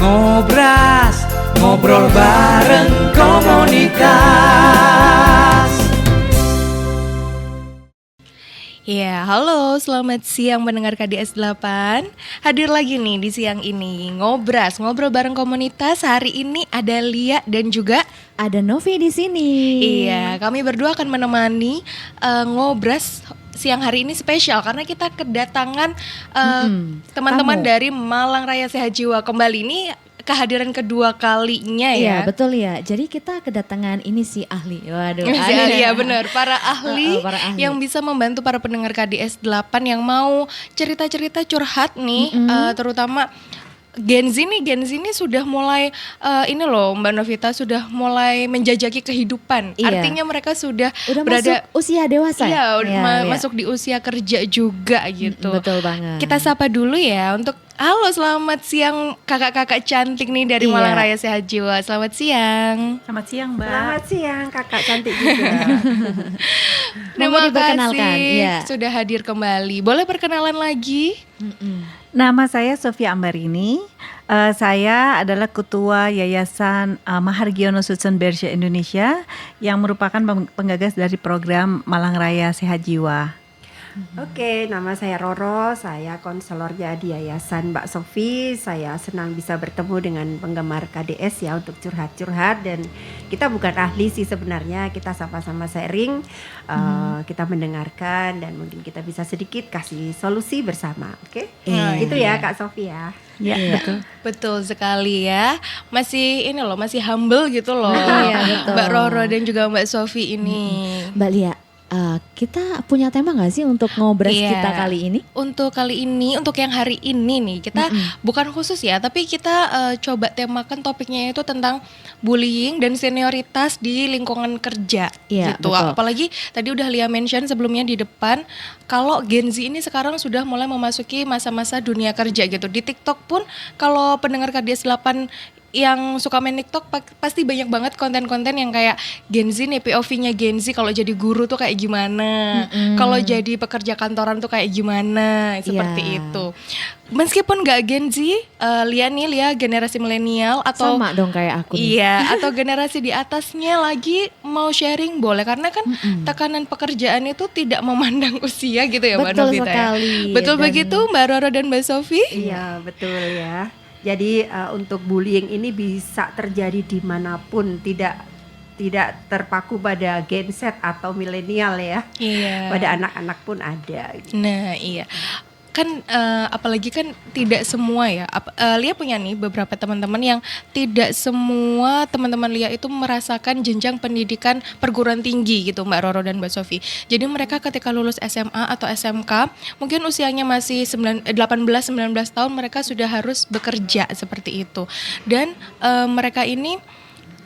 Ngobras, ngobrol bareng komunitas. Ya, halo, selamat siang mendengar KDS 8. Hadir lagi nih di siang ini, Ngobras, ngobrol bareng komunitas. Hari ini ada Lia dan juga ada Novi di sini. Iya, kami berdua akan menemani Ngobras siang hari ini spesial karena kita kedatangan teman-teman dari Malang Raya Sehat Jiwa. Kembali ini kehadiran kedua kalinya ya. Iya, betul ya. Jadi kita kedatangan ini si ahli. Waduh. Iya benar, para ahli para ahli yang bisa membantu para pendengar KDS 8 yang mau cerita-cerita curhat nih, terutama Gen Z nih sudah mulai ini loh Mbak Novita, sudah mulai menjajaki kehidupan. Iya. Artinya mereka sudah masuk berada usia dewasa. Iya, Iya. masuk di usia kerja juga gitu. Betul banget. Kita sapa dulu ya untuk halo, selamat siang kakak-kakak cantik nih dari Iya. Malang Raya Sehat Jiwa. Selamat siang. Selamat siang, Mbak. Selamat siang kakak cantik juga. Terima diperkenalkan, kasih iya. sudah hadir kembali. Boleh perkenalan lagi? Nama saya Sofia Ambarini. Saya adalah ketua Yayasan Mahargiono Sutsenberge Indonesia yang merupakan penggagas dari program Malang Raya Sehat Jiwa. Oke, nama saya Roro, saya konselornya di Yayasan Mbak Sofi. Saya senang bisa bertemu dengan penggemar KDS ya untuk curhat-curhat, dan kita bukan ahli sih sebenarnya, kita sama-sama sharing, kita mendengarkan dan mungkin kita bisa sedikit kasih solusi bersama. Oke? Gitu ya Kak Sofi ya. Ya, Iya. betul. Betul sekali ya. Masih ini loh, masih humble gitu loh. Iya, betul. Mbak Roro dan juga Mbak Sofi ini. Mbak Lia, kita punya tema nggak sih untuk ngobras Iya. kita kali ini? Untuk kali ini, untuk yang hari ini nih, kita bukan khusus ya, tapi kita coba temakan topiknya itu tentang bullying dan senioritas di lingkungan kerja Iya, gitu. betul. Apalagi tadi udah Lia mention sebelumnya di depan, kalau Gen Z ini sekarang sudah mulai memasuki masa-masa dunia kerja gitu. Di TikTok pun kalau pendengar KDS 8 yang suka main TikTok pasti banyak banget konten-konten yang kayak Gen Z nih, POV-nya Gen Z kalau jadi guru tuh kayak gimana, kalau jadi pekerja kantoran tuh kayak gimana, seperti Iya. itu. Meskipun gak Gen Z, Lia generasi milenial atau Sama dong kayak aku nih. iya, atau generasi di atasnya lagi mau sharing boleh, karena kan tekanan pekerjaan itu tidak memandang usia gitu ya Mbak Betul Novita ya. sekali. Betul Dan- begitu Mbak Roro dan Mbak Sofi? Iya, betul ya. Jadi untuk bullying ini bisa terjadi dimanapun, tidak terpaku pada Gen Z atau milenial ya. Iya. Pada anak-anak pun ada. Nah iya, kan apalagi kan tidak semua ya, Lia punya nih beberapa teman-teman yang tidak semua teman-teman Lia itu merasakan jenjang pendidikan perguruan tinggi gitu Mbak Roro dan Mbak Sofi. Jadi mereka ketika lulus SMA atau SMK mungkin usianya masih 18-19 tahun, mereka sudah harus bekerja seperti itu. Dan mereka ini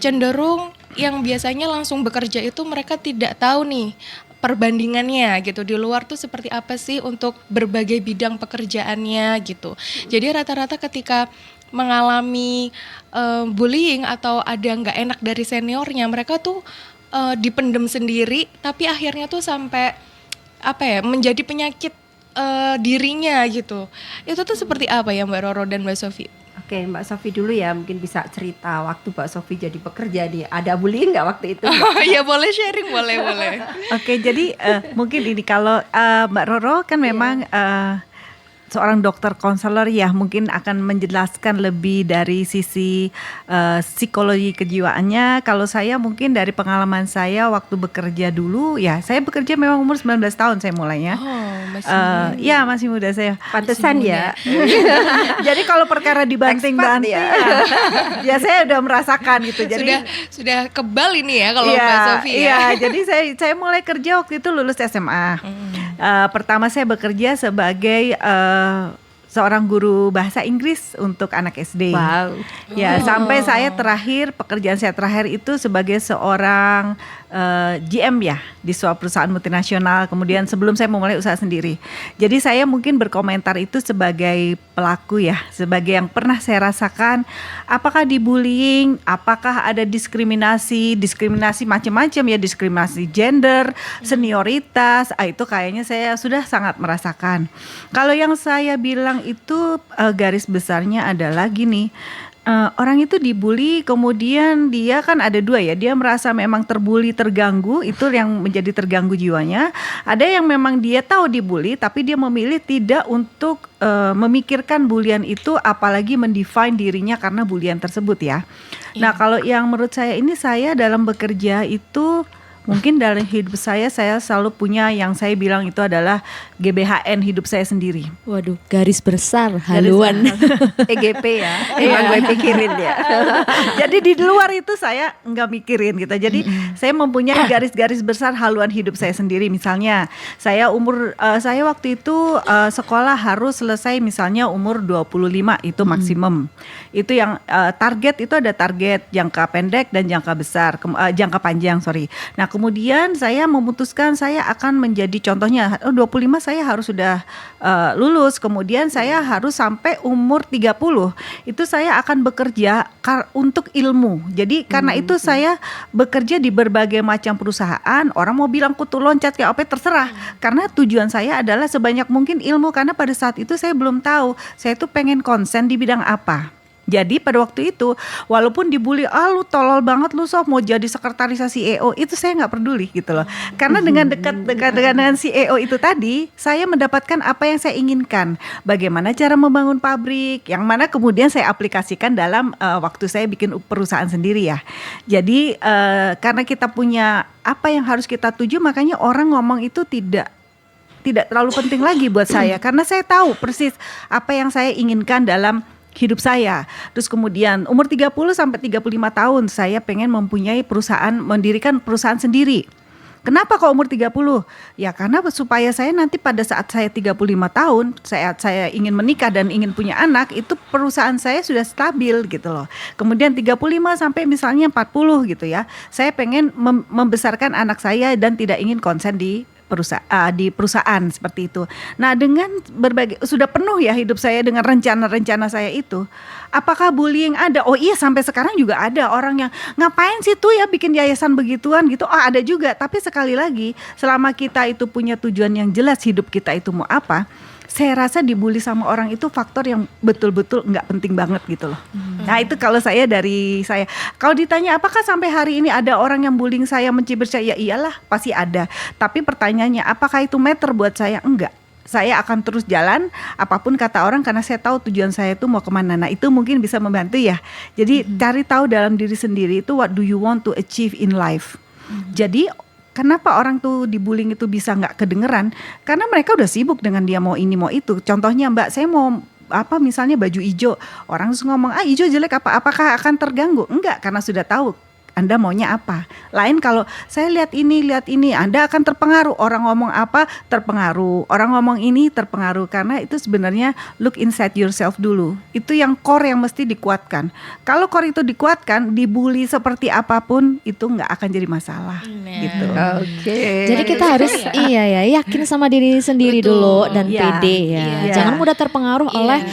cenderung yang biasanya langsung bekerja itu mereka tidak tahu nih perbandingannya gitu di luar tuh seperti apa sih untuk berbagai bidang pekerjaannya gitu. Jadi rata-rata ketika mengalami bullying atau ada nggak enak dari seniornya, mereka tuh dipendem sendiri, tapi akhirnya tuh sampai apa ya, menjadi penyakit dirinya gitu. Itu tuh seperti apa ya Mbak Roro dan Mbak Sofi? Oke, Mbak Sofi dulu ya, mungkin bisa cerita waktu Mbak Sofi jadi pekerja nih. Ada bullying nggak waktu itu? Oh ya boleh sharing, boleh. Oke, jadi mungkin ini kalau Mbak Roro kan memang seorang dokter konselor ya, mungkin akan menjelaskan lebih dari sisi psikologi kejiwaannya. Kalau saya mungkin dari pengalaman saya waktu bekerja dulu ya, saya bekerja memang umur 19 tahun saya mulainya. Oh, masih Ya masih muda saya. Pantesan ya. Jadi kalau perkara dibanting-banting ya saya udah merasakan gitu. Jadi sudah kebal ini ya kalau iya, Mbak Sofi ya. Iya, jadi saya mulai kerja waktu itu lulus SMA. Pertama saya bekerja sebagai seorang guru bahasa Inggris untuk anak SD. Wow. Ya, sampai pekerjaan saya terakhir itu sebagai seorang GM ya di sebuah perusahaan multinasional. Kemudian sebelum saya memulai usaha sendiri. Jadi saya mungkin berkomentar itu sebagai pelaku ya, sebagai yang pernah saya rasakan. Apakah dibullying, apakah ada diskriminasi macam-macam ya, diskriminasi gender, senioritas, itu kayaknya saya sudah sangat merasakan. Kalau yang saya bilang itu garis besarnya adalah gini. Orang itu dibully, kemudian dia kan ada dua ya, dia merasa memang terbully, terganggu, itu yang menjadi terganggu jiwanya. Ada yang memang dia tahu dibully, tapi dia memilih tidak untuk memikirkan bulian itu, apalagi mendefine dirinya karena bulian tersebut ya. Nah kalau yang menurut saya ini, saya dalam bekerja itu mungkin dalam hidup saya selalu punya yang saya bilang itu adalah GBHN hidup saya sendiri. Waduh, garis besar haluan. EGP ya, emang gue pikirin ya. Jadi di luar itu saya nggak mikirin gitu. Jadi saya mempunyai garis-garis besar haluan hidup saya sendiri. Misalnya saya waktu itu sekolah harus selesai misalnya umur 25 itu maksimum. Itu yang target itu ada target jangka pendek dan jangka besar, jangka panjang sorry. Nah kemudian saya memutuskan saya akan menjadi contohnya 25 saya harus sudah lulus, kemudian saya harus sampai umur 30 itu saya akan bekerja untuk ilmu. Jadi karena itu saya bekerja di berbagai macam perusahaan. Orang mau bilang kutu loncat kayak apa terserah, karena tujuan saya adalah sebanyak mungkin ilmu, karena pada saat itu saya belum tahu saya tuh pengen konsen di bidang apa. Jadi pada waktu itu walaupun dibully, lu tolol banget lu Sof mau jadi sekretarisasi CEO, itu saya nggak peduli gitu loh. Karena dengan dekat dengan CEO itu tadi, saya mendapatkan apa yang saya inginkan. Bagaimana cara membangun pabrik, yang mana kemudian saya aplikasikan dalam waktu saya bikin perusahaan sendiri ya. Jadi karena kita punya apa yang harus kita tuju, makanya orang ngomong itu tidak terlalu penting lagi buat saya, karena saya tahu persis apa yang saya inginkan dalam hidup saya. Terus kemudian umur 30 sampai 35 tahun saya pengen mempunyai perusahaan, mendirikan perusahaan sendiri. Kenapa kok umur 30? Ya karena supaya saya nanti pada saat saya 35 tahun, saya ingin menikah dan ingin punya anak, itu perusahaan saya sudah stabil gitu loh. Kemudian 35 sampai misalnya 40 gitu ya. Saya pengen membesarkan anak saya dan tidak ingin konsen di perusahaan seperti itu. Nah dengan berbagai, sudah penuh ya hidup saya dengan rencana-rencana saya itu. Apakah bullying ada? Oh iya, sampai sekarang juga ada orang yang ngapain sih tuh ya bikin yayasan begituan gitu. Oh ada juga, tapi sekali lagi selama kita itu punya tujuan yang jelas hidup kita itu mau apa, saya rasa dibully sama orang itu faktor yang betul-betul nggak penting banget gitu loh. Nah itu kalau dari saya. Kalau ditanya apakah sampai hari ini ada orang yang bullying saya, mencibir saya, ya iyalah pasti ada. Tapi pertanyaannya apakah itu matter buat saya? Enggak. Saya akan terus jalan apapun kata orang, karena saya tahu tujuan saya itu mau kemana. Nah itu mungkin bisa membantu ya. Jadi cari tahu dalam diri sendiri itu what do you want to achieve in life. Jadi kenapa orang tuh dibullying itu bisa nggak kedengeran? Karena mereka udah sibuk dengan dia mau ini mau itu. Contohnya Mbak, saya mau apa misalnya baju hijau, orang terus ngomong hijau jelek, apakah akan terganggu? Enggak, karena sudah tahu Anda maunya apa. Lain kalau saya lihat ini, Anda akan terpengaruh. Orang ngomong apa terpengaruh, orang ngomong ini terpengaruh. Karena itu sebenarnya look inside yourself dulu. Itu yang core yang mesti dikuatkan. Kalau core itu dikuatkan, dibully seperti apapun itu nggak akan jadi masalah. Gitu. Oke. Jadi kita harus yakin sama diri sendiri dulu dan pede ya. Iya. Jangan mudah terpengaruh oleh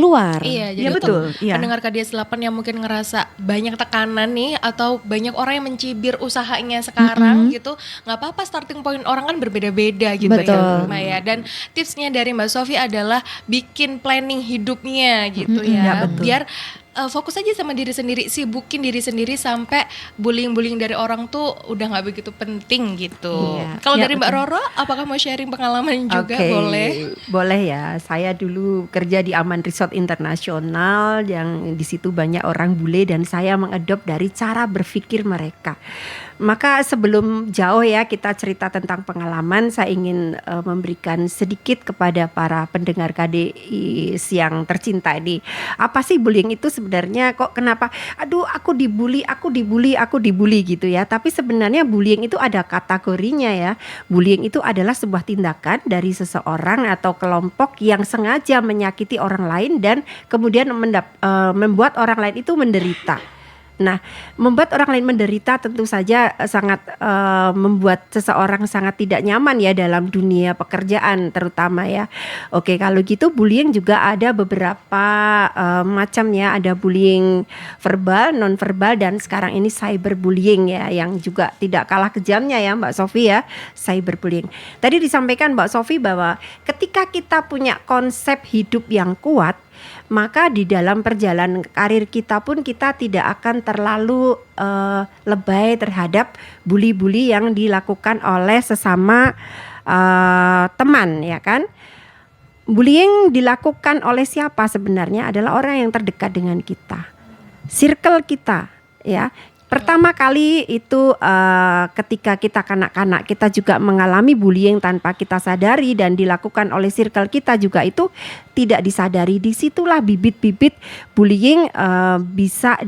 luar. Iya, jadi Ya, betul. untuk Iya. pendengar KDS 8 yang mungkin ngerasa banyak tekanan nih, atau banyak orang yang mencibir usahanya sekarang gitu, nggak apa-apa, starting point orang kan berbeda-beda gitu. Betul. Ya Mbak ya. Dan tipsnya dari Mbak Sofi adalah bikin planning hidupnya gitu Ya, ya, betul. biar fokus aja sama diri sendiri, sibukin diri sendiri sampai bullying dari orang tuh udah nggak begitu penting gitu. Iya. Kalau Ya, dari Mbak betul. Roro, apakah mau sharing pengalaman juga? Oke, Boleh. ya. Saya dulu kerja di Aman Resort Internasional yang di situ banyak orang bule, dan saya mengadop dari cara berpikir mereka. Maka sebelum jauh ya kita cerita tentang pengalaman, saya ingin memberikan sedikit kepada para pendengar KDI yang tercinta ini. Apa sih bullying itu sebenarnya? Kok kenapa? Aduh, aku dibully gitu ya. Tapi sebenarnya bullying itu ada kategorinya ya. Bullying itu adalah sebuah tindakan dari seseorang atau kelompok yang sengaja menyakiti orang lain dan kemudian membuat orang lain itu menderita. Nah, membuat orang lain menderita tentu saja sangat membuat seseorang sangat tidak nyaman ya dalam dunia pekerjaan terutama ya. Oke, kalau gitu bullying juga ada beberapa macam ya. Ada bullying verbal, non verbal, dan sekarang ini cyberbullying ya, yang juga tidak kalah kejamnya ya Mbak Sofi ya, cyberbullying. Tadi disampaikan Mbak Sofi bahwa ketika kita punya konsep hidup yang kuat, maka di dalam perjalanan karir kita pun kita tidak akan terlalu lebay terhadap bully-bully yang dilakukan oleh sesama teman, ya kan? Bullying dilakukan oleh siapa sebenarnya? Adalah orang yang terdekat dengan kita, circle kita, ya. Pertama kali itu ketika kita kanak-kanak, kita juga mengalami bullying tanpa kita sadari dan dilakukan oleh circle kita juga itu tidak disadari. Disitulah bibit-bibit bullying bisa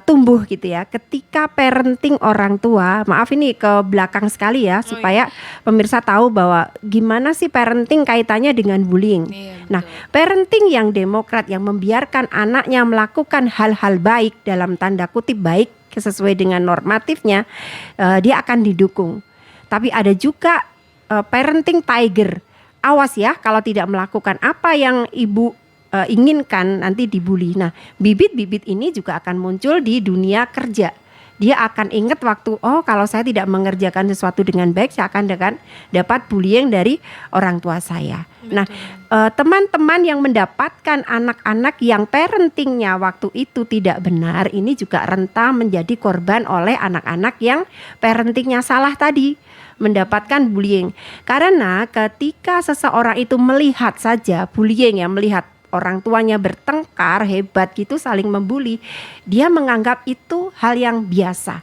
tumbuh gitu ya. Ketika parenting orang tua, maaf ini ke belakang sekali ya, supaya pemirsa tahu bahwa gimana sih parenting kaitannya dengan bullying. Nah, parenting yang demokrat, yang membiarkan anaknya melakukan hal-hal baik, dalam tanda kutip baik sesuai dengan normatifnya, dia akan didukung. Tapi ada juga parenting tiger. Awas ya kalau tidak melakukan apa yang ibu inginkan, nanti dibully. Nah, bibit-bibit ini juga akan muncul di dunia kerja. Dia akan ingat waktu, oh kalau saya tidak mengerjakan sesuatu dengan baik, saya akan dapat bullying dari orang tua saya. Betul. Nah, teman-teman yang mendapatkan anak-anak yang parentingnya waktu itu tidak benar, ini juga rentan menjadi korban oleh anak-anak yang parentingnya salah tadi, mendapatkan bullying. Karena ketika seseorang itu melihat saja bullying, ya, melihat orang tuanya bertengkar hebat gitu, saling membuli, dia menganggap itu hal yang biasa.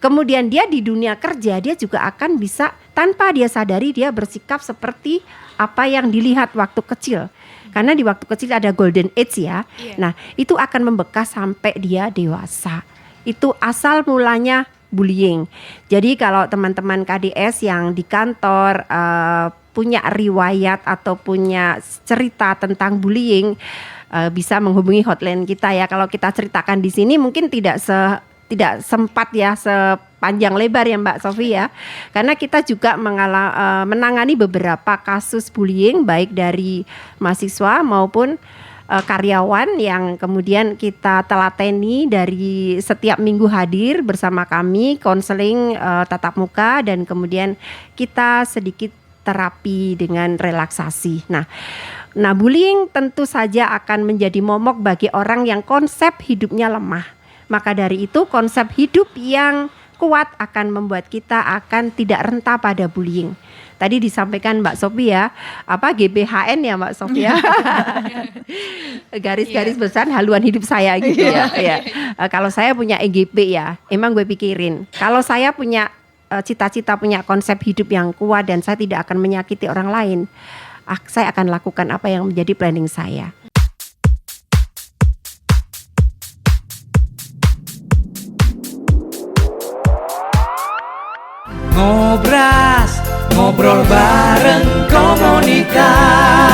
Kemudian dia di dunia kerja, dia juga akan bisa tanpa dia sadari dia bersikap seperti apa yang dilihat waktu kecil. Karena di waktu kecil ada golden age ya. Nah, itu akan membekas sampai dia dewasa. Itu asal mulanya bullying. Jadi kalau teman-teman KDS yang di kantor punya riwayat atau punya cerita tentang bullying, bisa menghubungi hotline kita ya. Kalau kita ceritakan di sini mungkin tidak sempat ya sepanjang lebar ya Mbak Sofi ya. Karena kita juga menangani beberapa kasus bullying baik dari mahasiswa maupun karyawan yang kemudian kita telateni dari setiap minggu hadir bersama kami, konseling tatap muka, dan kemudian kita sedikit terapi dengan relaksasi. Nah, bullying tentu saja akan menjadi momok bagi orang yang konsep hidupnya lemah. Maka dari itu konsep hidup yang kuat akan membuat kita akan tidak rentan pada bullying. Tadi disampaikan Mbak Sofi ya, apa GBHN ya Mbak Sofi ya. Garis-garis besar haluan hidup saya gitu ya. Kalau saya punya EGP ya, emang gue pikirin. Kalau saya punya cita-cita, punya konsep hidup yang kuat dan saya tidak akan menyakiti orang lain, saya akan lakukan apa yang menjadi planning saya. Ngobras, ngobrol bareng komunitas.